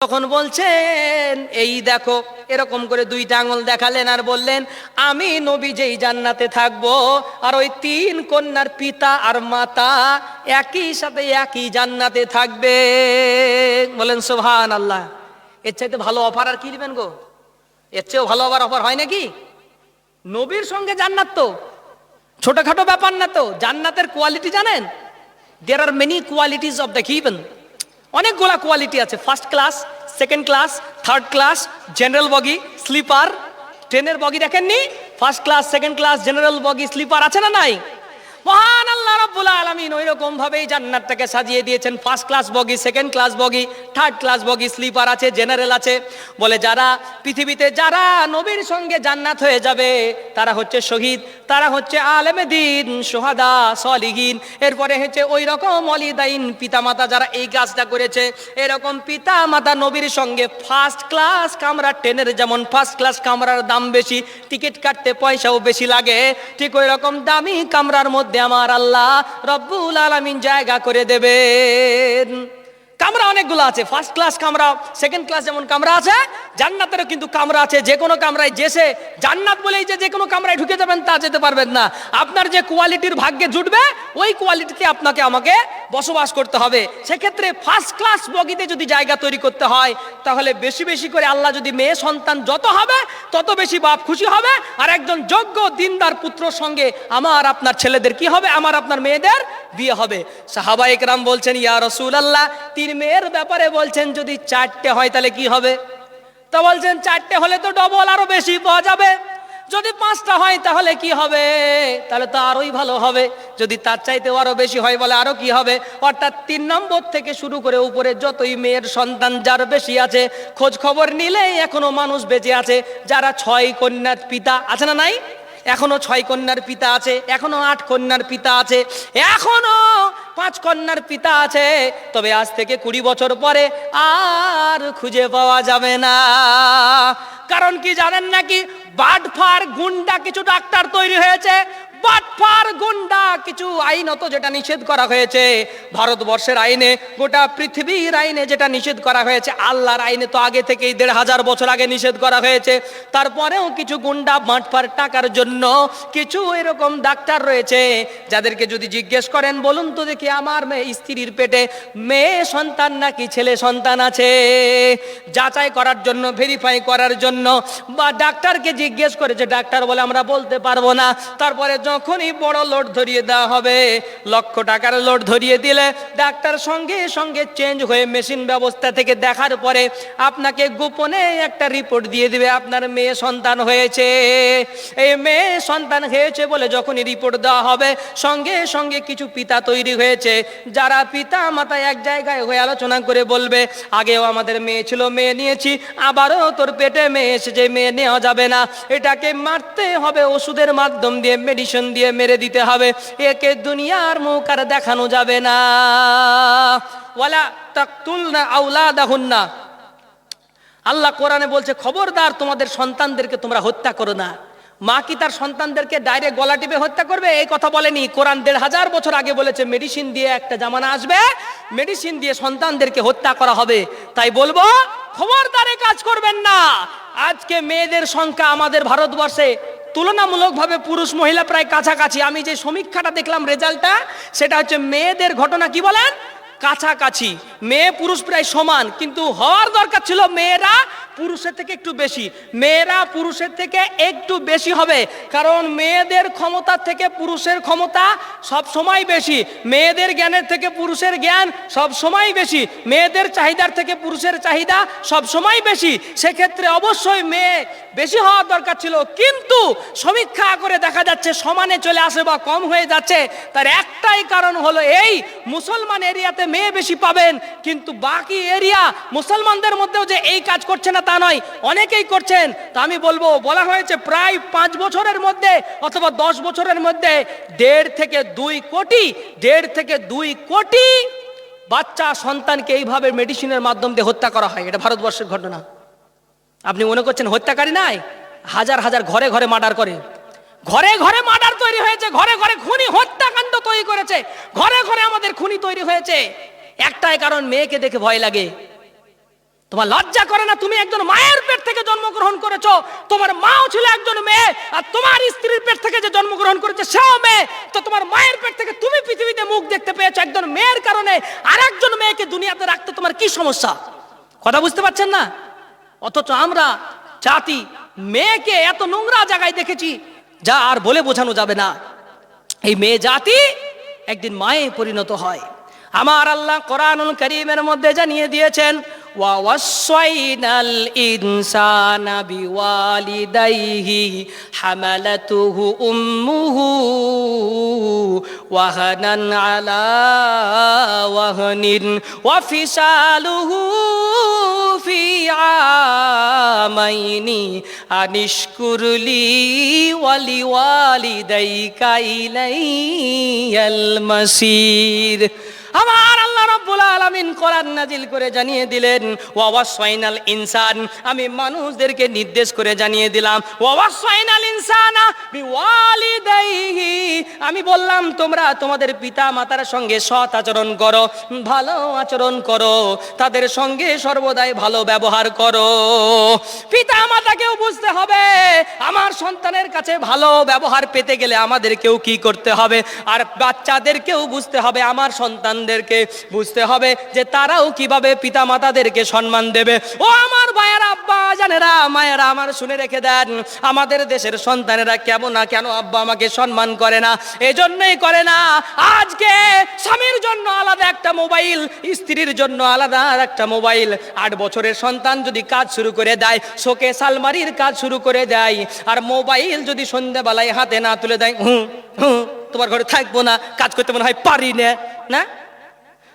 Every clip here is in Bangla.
তখন বলছেন এই দেখো, এরকম করে দুইটা আঙুল দেখালেন আর বললেন আমি নবী যেই জান্নাতে থাকবো আর ওই তিন কন্যার পিতা আর মাতা একই সাথে একই জান্নাতে থাকবে। বলেন সুবহানাল্লাহ। এর চাইতে ভালো অফার আর কি দিবেন গো? এর চেয়েও ভালো অফার হয় নাকি? নবীর সঙ্গে জান্নাত তো ছোটখাটো ব্যাপার না। তো জান্নাতের কোয়ালিটি জানেন? There are many qualities of the given. অনেকগুলা কোয়ালিটি আছে। First class, second class, third class, general bogie, sleeper. ট্রেনের বগি দেখেননি? First class, second class, general bogie, sleeper আছে না নাই? মহান আল্লাহ রাব্বুল আলামিন ওই রকম ভাবেই জান্নাতটাকে সাজিয়ে দিয়েছেন। ফার্স্ট ক্লাস বগি, সেকেন্ড ক্লাস বগি, থার্ড ক্লাস বগি, স্লিপার আছে, জেনারেল আছে। বলে যারা পৃথিবীতে যারা নবীর সঙ্গে জান্নাত হয়ে যাবে তারা হচ্ছে শহীদ, তারা হচ্ছে আলেমে দ্বীন, সোহাদা, সলিহিন। এরপরে হচ্ছে ওই রকম ওয়ালিদাইন, পিতামাতা যারা এই কাজটা করেছে। এরকম পিতামাতা নবীর সঙ্গে ফার্স্ট ক্লাস কামরা, ট্রেনের যেমন ফার্স্ট ক্লাস কামরার দাম বেশি, টিকিট কাটতে পয়সাও বেশি লাগে, ঠিক ওই রকম দামি কামরার মধ্যে আমার আল্লাহ রব্বুল আলামিন জায়গা করে দেবেন। কামরা অনেকগুলো আছে। ফার্স্ট ক্লাস কামরা, সেকেন্ড ক্লাস যেমন কামরা আছে, জান্নাতেরও কিন্তু কামরা আছে। যে কোনো কামরায় যেসে জান্নাত বলেই যে কোনো কামরায় ঢুকে যাবেন তা যেতে পারবেন না। আপনার যে কোয়ালিটির ভাগ্যে জুটবে ওই কোয়ালিটিতে আপনাকে আমাকে বসবাস করতে হবে। সেক্ষেত্রে ফার্স্ট ক্লাস বগিতে যদি জায়গা তৈরি করতে হয় তাহলে বেশি বেশি করে আল্লাহ যদি মেয়ে সন্তান যত হবে তত বেশি বাপ খুশি হবে। আর একজন যোগ্য দিনদার পুত্রর সঙ্গে আমার আপনার ছেলেদের কি হবে? আমার আপনার মেয়েদের বিয়ে হবে। সাহাবায়ে কেরাম বলছেন ইয়া রাসূলুল্লাহ, তিন মেয়ের ব্যাপারে বলছেন যদি চারটে হয় তাহলে কি হবে? তো বলছেন চারটে হলে তো ডবল আরো বেশি পাওয়া যাবে। যদি পাঁচটা হয় তাহলে কি হবে? তাহলে তো আরোই ভালো হবে। যদি তার চাইতেও আরো বেশি হয় বলে আরো কি হবে? অর্থাৎ 3 নম্বর থেকে শুরু করে উপরে যতই মেয়ের সন্তান যার বেশি আছে, খোঁজ খবর নিলেই এখনো মানুষ বেঁচে আছে যারা 6 কন্যার পিতা আছে না নাই? এখনো 6 কন্যার পিতা আছে, এখনো 8 কন্যার পিতা আছে, এখনো 5 কন্যার পিতা আছে। তবে আজ থেকে 20 বছর পরে আর খুঁজে পাওয়া যাবে না। কারণ কি জানেন নাকি? বাটফার গুন্ডা কিছু ডাক্তার তৈরি হয়েছে, বাটফার গুন্ডা কিছু আইনত যেটা নিষেধ করা হয়েছে। ভারতবর্ষের আইনে, গোটা পৃথিবীর আইনে যেটা নিষেধ করা হয়েছে, আল্লাহর আইনে তো আগে থেকেই 1500 বছর আগে নিষেধ করা হয়েছে। তারপরেও কিছু গুন্ডা বাটফার টাকার জন্য কিছু এরকম ডাক্তার রয়েছে যাদেরকে যদি জিজ্ঞেস করেন বলুন তো দেখি আমার মেয়ে স্ত্রীর পেটে মেয়ে সন্তান নাকি ছেলে সন্তান আছে, যাচাই করার জন্য, ভেরিফাই করার জন্য বা ডাক্তারকে জিজ্ঞেস করেছে, ডাক্তার বলে আমরা বলতে পারবো না। তারপরে যখনই বড় লোড ধরিয়ে দেওয়া হবে, লক্ষ টাকার লোড ধরিয়ে দিলে ডাক্তার সঙ্গে সঙ্গে চেঞ্জ হয়ে মেশিন ব্যবস্থা থেকে দেখার পরে আপনাকে গোপনে একটা রিপোর্ট দিয়ে দিবে আপনার মেয়ে সন্তান হয়েছে। এই মেয়ে সন্তান হয়েছে বলে যখনই রিপোর্ট দেওয়া হবে সঙ্গে সঙ্গে কিছু পিতা তৈরি হয়েছে যারা পিতা মাতা এক জায়গায় হয়ে আলোচনা করে বলবে আগেও আমাদের মেয়ে ছিল, মেয়ে নিয়েছি, আবারও তোর পেটে মেয়ে এসেছে, মেয়ে নেওয়া যাবে না, এটাকে মারতে হবে, ওষুধের মাধ্যম দিয়ে, মেডিসিন দিয়ে মেরে দিতে হবে, একে দুনিয়ার মুখ আর দেখানো যাবে না। ওয়ালা তাকতুলনা আওলাদাহুন্না, আল্লাহ কোরআনে বলছে খবরদার তোমাদের সন্তানদেরকে তোমরা হত্যা করো না। মা কি তার সন্তানদেরকে ডাইরেক্ট গলা টিপে হত্যা করবে? এই কথা বলেনি। কোরআন 1500 বছর আগে বলেছে মেডিসিন দিয়ে একটা জামানা আসবে, মেডিসিন দিয়ে সন্তানদেরকে হত্যা করা হবে। তাই বলবো খবরদার এই কাজ করবেন না। আজকে মেয়েদের সংখ্যা আমাদের ভারতবর্ষে তুলনামূলকভাবে পুরুষ মহিলা প্রায় কাছাকাছি। আমি যে সমীক্ষাটা দেখলাম রেজাল্টটা, সেটা হচ্ছে মেয়েদের ঘটনা কি বলেন কাছাকাছি, মেয়ে পুরুষ প্রায় সমান, কিন্তু হওয়ার দরকার ছিল মেয়েরা পুরুষের থেকে একটু বেশি। মেয়েরা পুরুষের থেকে একটু বেশি হবে, কারণ মেয়েদের ক্ষমতা থেকে পুরুষের ক্ষমতা সব সময় বেশি, মেয়েদের জ্ঞানের থেকে পুরুষের জ্ঞান সব সময় বেশি, মেয়েদের চাহিদার থেকে পুরুষের চাহিদা সব সময় বেশি। সেক্ষেত্রে অবশ্যই মেয়ে বেশি হওয়ার দরকার ছিল, কিন্তু সমীক্ষা করে দেখা যাচ্ছে সমানে চলে আসে বা কম হয়ে যাচ্ছে। তার একটাই কারণ হলো এই, মুসলমান এরিয়াতে মেয়ে বেশি পাবেন, কিন্তু বাকি এরিয়া মুসলমানদের মধ্যেও যে এই কাজ করছে না তা নয়, অনেকেই করছেন। তা আমি বলবো, বলা হয়েছে প্রায় 5 বছরের মধ্যে অথবা 10 বছরের মধ্যে 1.5 থেকে 2 কোটি, 1.5 থেকে 2 কোটি বাচ্চা সন্তানকে এইভাবে মেডিসিনের মাধ্যম দিয়ে হত্যা করা হয়। এটা ভারতবর্ষের ঘটনা। আপনি মনে করছেন হত্যাকারী নাই? হাজার হাজার ঘরে ঘরে মার্ডার করে, ঘরে ঘরে মার্ডার তৈরি হয়েছে, ঘরে ঘরে খুনি হত্যাকাণ্ড তৈরি করেছে, ঘরে ঘরে আমাদের খুনি তৈরি হয়েছে। একটাই কারণ, মেয়েকে দেখে ভয় লাগে। তোমার লজ্জা করে না? তুমি একজন মায়ের পেট থেকে জন্মগ্রহণ করেছো, তোমার মাও ছিল একজন মেয়ে, আর তোমার স্ত্রীর পেট থেকে যে জন্মগ্রহণ করেছে সেও মেয়ে। তো তোমার মায়ের পেট থেকে তুমি পৃথিবীতে মুখ দেখতে পেয়েছো, একজন মেয়ের কারণে আর একজন মেয়েকে দুনিয়াতে রাখতে তোমার কি সমস্যা? কথা বুঝতে পারছেন না? অথচ আমরা জাতি মেয়েকে এত নোংরা জায়গায় দেখেছি যা আর বলে বোঝানো যাবে না। এই মেয়ে জাতি একদিন মায়ে পরিণত হয়। আমার আল্লাহ কোরআনুল কারীমের মধ্যে জানিয়ে দিয়েছেন, ওয়া ওয়াসাইনাল ইনসানা বিওয়ালিদাইহি হামালাতুহু উম্মুহু ওয়াহানান আলা ওয়াহনিন ওয়া ফিসালুহু ফি আমাইনি আনিশকুরলি ওয়ালিওয়ালিদাইকা ইলাইয়াল মাসির। আমার আল্লাহ রাব্বুল আলামিন কোরআন নাজিল করে জানিয়ে দিলেন, ওয়া ওয়াসাইনাল ইনসান, আমি মানুষদেরকে নির্দেশ করে জানিয়ে দিলাম, ওয়া ওয়াসাইনাল ইনসানা বিওয়ালিদাইহি, আমি বললাম তোমরা তোমাদের পিতা মাতার সঙ্গে সৎ আচরণ করো, ভালো আচরণ করো, তাদের সঙ্গে সর্বদাই ভালো ব্যবহার করো। পিতা মাতাকেও বুঝতে হবে আমার সন্তানের কাছে ভালো ব্যবহার পেতে গেলে আমাদেরকেও কি করতে হবে, আর বাচ্চাদেরকেও বুঝতে হবে, আমার সন্তান বুঝতে হবে যে তারাও কিভাবে পিতা মাতাদেরকে সম্মান দেবে। ও আমার ভাইয়েরা, আব্বা জানেরা, মায়েরা, আমার শুনে রেখে দেন, আমাদের দেশের সন্তানেরা কেন আব্বা আমাকে সম্মান করে না? এজন্যই করে না, আজকে স্বামীর জন্য আলাদা একটা মোবাইল, স্ত্রীর জন্য আলাদা একটা মোবাইল। 8 বছরের সন্তান যদি কাজ শুরু করে দেয়, শোকে সালমারির কাজ শুরু করে দেয়, আর মোবাইল যদি সন্ধ্যাবেলায় হাতে না তুলে দেয়, তোমার ঘরে থাকবো না, কাজ করতে মনে হয় পারি না, না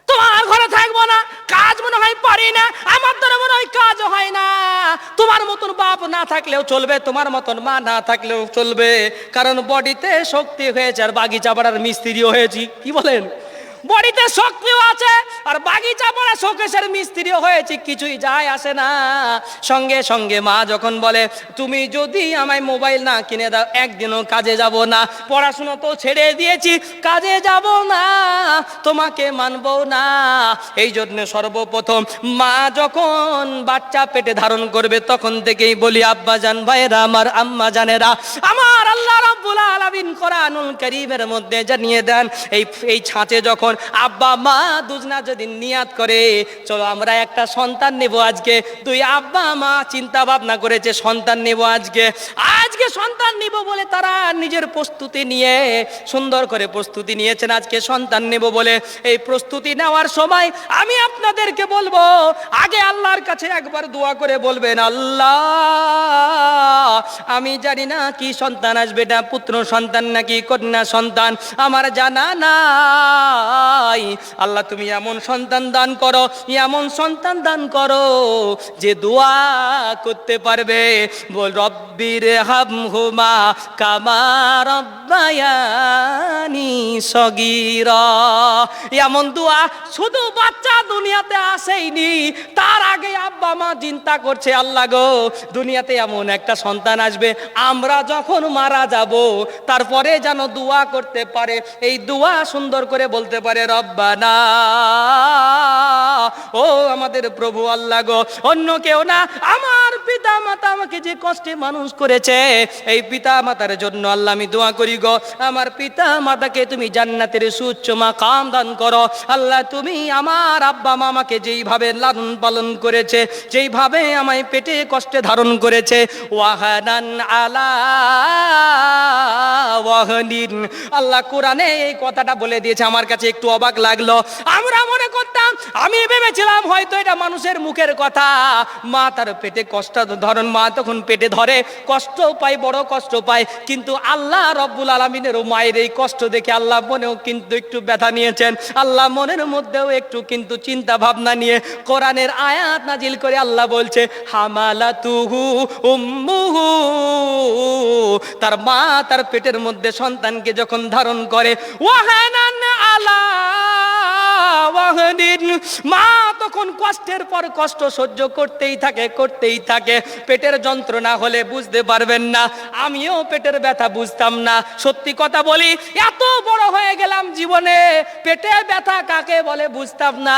তোমার ঘরে থাকবো না, কাজ মনে হয় পারি না, আমার দ্বারা মনে হয় কাজ হয় না। তোমার মতন বাপ না থাকলেও চলবে, তোমার মতন মা না থাকলেও চলবে, কারণ বডিতে শক্তি হয়েছে আর বাগিচা পাড়ার মিস্ত্রিও হয়েছি। কি বলেন? বডিতে শক্তিও আছে আর বাগিচা পাড়া শোকেশের মিস্ত্রিও হয়েছি, কিছুই যায় আসে না। সঙ্গে সঙ্গে মা যখন বলে, তুমি যদি আমায় মোবাইল না কিনে দাও একদিনও কাজে যাব না, পড়াশুনো তো ছেড়ে দিয়েছি, কাজে যাব না, তোমাকে মানবো না। এই জন্য সর্বপ্রথম মা যখন বাচ্চা পেটে ধারণ করবে তখন থেকেই বলি, আব্বা জান, ভাইরা আমার, আম্মা জানেরা, আমার আল্লাহ রাব্বুল আলামিন কোরআনুল কারীমের মধ্যে জানিয়ে দেন, এই ছাঁচে যখন আব্বা মা দুজনা যদি নিয়াত করে চলো আমরা একটা সন্তান নেব আজকে, দুই আব্বা মা চিন্তা ভাবনা করেছে সন্তান নেব আজকে সন্তান নেব বলে তারা নিজের প্রস্তুতি নিয়ে সুন্দর করে প্রস্তুতি নিয়েছেন আজকে সন্তান নেব বলে। এই প্রস্তুতি নেওয়ার সময় আমি আপনাদেরকে বলবো, আগে আল্লাহর কাছে একবার দোয়া করে বলবেন, আল্লাহ আমি জানি না কি সন্তান আসবে, না পুত্র সন্তান নাকি কন্যা সন্তান, আমার জানা নাই। আল্লাহ তুমি এমন সন্তান দান করো, এমন সন্তান দান করো যে দোয়া করতে পারবে, বল রব্বির হামহুমা কামা রব্বায়ানি সগীরা। এমন দোয়া শুধু বাচ্চা দুনিয়াতে আসেইনি, তার আগে আব্বা মা চিন্তা করছে, আল্লাহ গো দুনিয়াতে এমন একটা সন্তান আসবে, আমরা যখন মারা যাব তারপরে যেন দোয়া করতে পারে, এই দোয়া সুন্দর করে বলতে পারে, রব্বানা, ও আমাদের প্রভু আল্লাহ গো, অন্য কেউ না, আমার পিতা মাতা আমাকে যে কষ্টে মানুষ করেছে, এই পিতা মাতার জন্য আল্লাহ আমি দোয়া করি গো, আমার পিতা মাতাকে তুমি জান্নাতের সুউচ্চ মাকাম দান করো। আল্লাহ তুমি আমার আব্বা মা আমাকে যেইভাবে লালন পালন করেছে, যেইভাবে আমায় পেটে কষ্টে ধারণ করেছে, ওয়াহানান আলা ওয়াহনিন, আল্লাহ কোরআনে এই কথাটা বলে দিয়েছে, আমার কাছে একটু অবাক লাগলো। আমরা মনে করতাম, আমি ভেবেছিলাম হয়তো এটা মানুষের মুখের কথা, মা তার পেটে কষ্ট ধরন, মা তখন পেটে ধরে কষ্ট পায়, বড় কষ্ট পায়, কিন্তু আল্লাহ রব্বুল আলামিনের মায়ের এই কষ্ট দেখে আল্লাহ মনেও কিন্তু একটু ব্যথা নিয়েছেন, আল্লাহ মনের মধ্যেও একটু কিন্তু চিন্তা ভাবনা নিয়ে কোরআনের আয়াত নাজিল করে আল্লাহ বলছে, হামালাতুহু উম্মুহু, তার মা তার পেটের মধ্যে সন্তানকে যখন ধারণ করে, ওয়াহানান আলা ওয়াহদিন। মা তখন কষ্টের পর কষ্ট সহ্য করতেই থাকে। পেটের যন্ত্রণা হলে বুঝতে পারবেন না, আমিও পেটের ব্যথা বুঝতাম না। সত্যি কথা বলি, এত বড় হয়ে গেলাম জীবনে, পেটের ব্যথা কাকে বলে বুঝতাম না।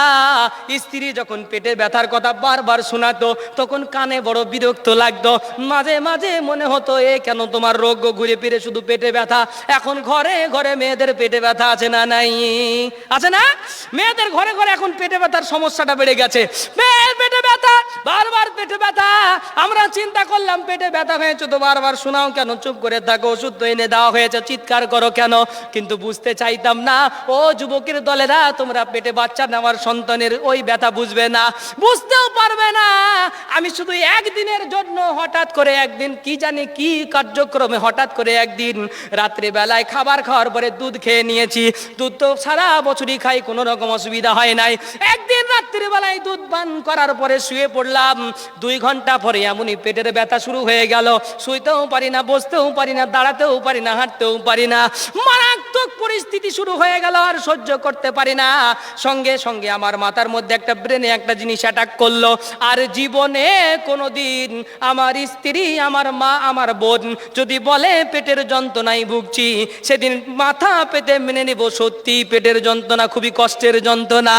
স্ত্রী যখন পেটের ব্যথার কথা বারবার শোনাতো, তখন কানে বড় বিরক্ত লাগতো। মাঝে মাঝে মনে হতো, এ কেন তোমার রোগ ঘুরে ফিরে শুধু পেটে ব্যথা। এখন ঘরে ঘরে মেয়েদের পেটে ব্যথা আছে না নাই? আছে না? মেয়েদের ঘরে ঘরে এখন পেটে ব্যথার সমস্যাটা বেড়ে গেছে। পেটে ব্যথা, বারবার পেটে ব্যথা। আমরা চিন্তা করলাম, পেটে ব্যথা হয়েছে তো বারবার শোনাও কেন, চুপ করে থাকো, ওষুধ তো এনে দেওয়া হয়েছে, চিৎকার করো কেন? কিন্তু বুঝতে চাইতাম না। ও যুবকের দলেরা, তোমরা পেটে বাচ্চা নেওয়ার সন্তানের ওই ব্যথা বুঝবে না, বুঝতেও পারবে না। আমি শুধু একদিনের জন্য হঠাৎ করে একদিন কি জানি কি কার্যক্রমে হঠাৎ করে একদিন রাত্রে বেলায় খাবার খাওয়ার পরে দুধ খেয়ে নিয়েছি। দুধ তো সারা বছরই খাই, কোনো রকম অসুবিধা হয় নাই। একদিন রাত্রি বেলায় দুধ পান করার পরে শুয়ে পড়লাম। 2 ঘন্টা পরে এমনই পেটের ব্যথা শুরু হয়ে গেল। শুইতেও পারি না, বসতেও পারি না, দাঁড়াতেও পারি না, হাঁটতেও পারি না। মারাত্মক পরিস্থিতি শুরু হয়ে গেল, আর সহ্য করতে পারি না। সঙ্গে সঙ্গে আমার মাথার মধ্যে একটা ব্রেনে একটা জিনিস অ্যাটাক করলো, আর জীবনে কোনোদিন আমার স্ত্রী, আমার মা, আমার বোন যদি বলে পেটের যন্ত্রণায় ভুগছি, সেদিন মাথা পেতে মেনে নেব, সত্যি পেটের যন্ত্রণা খুবই কষ্টের যন্ত্রণা।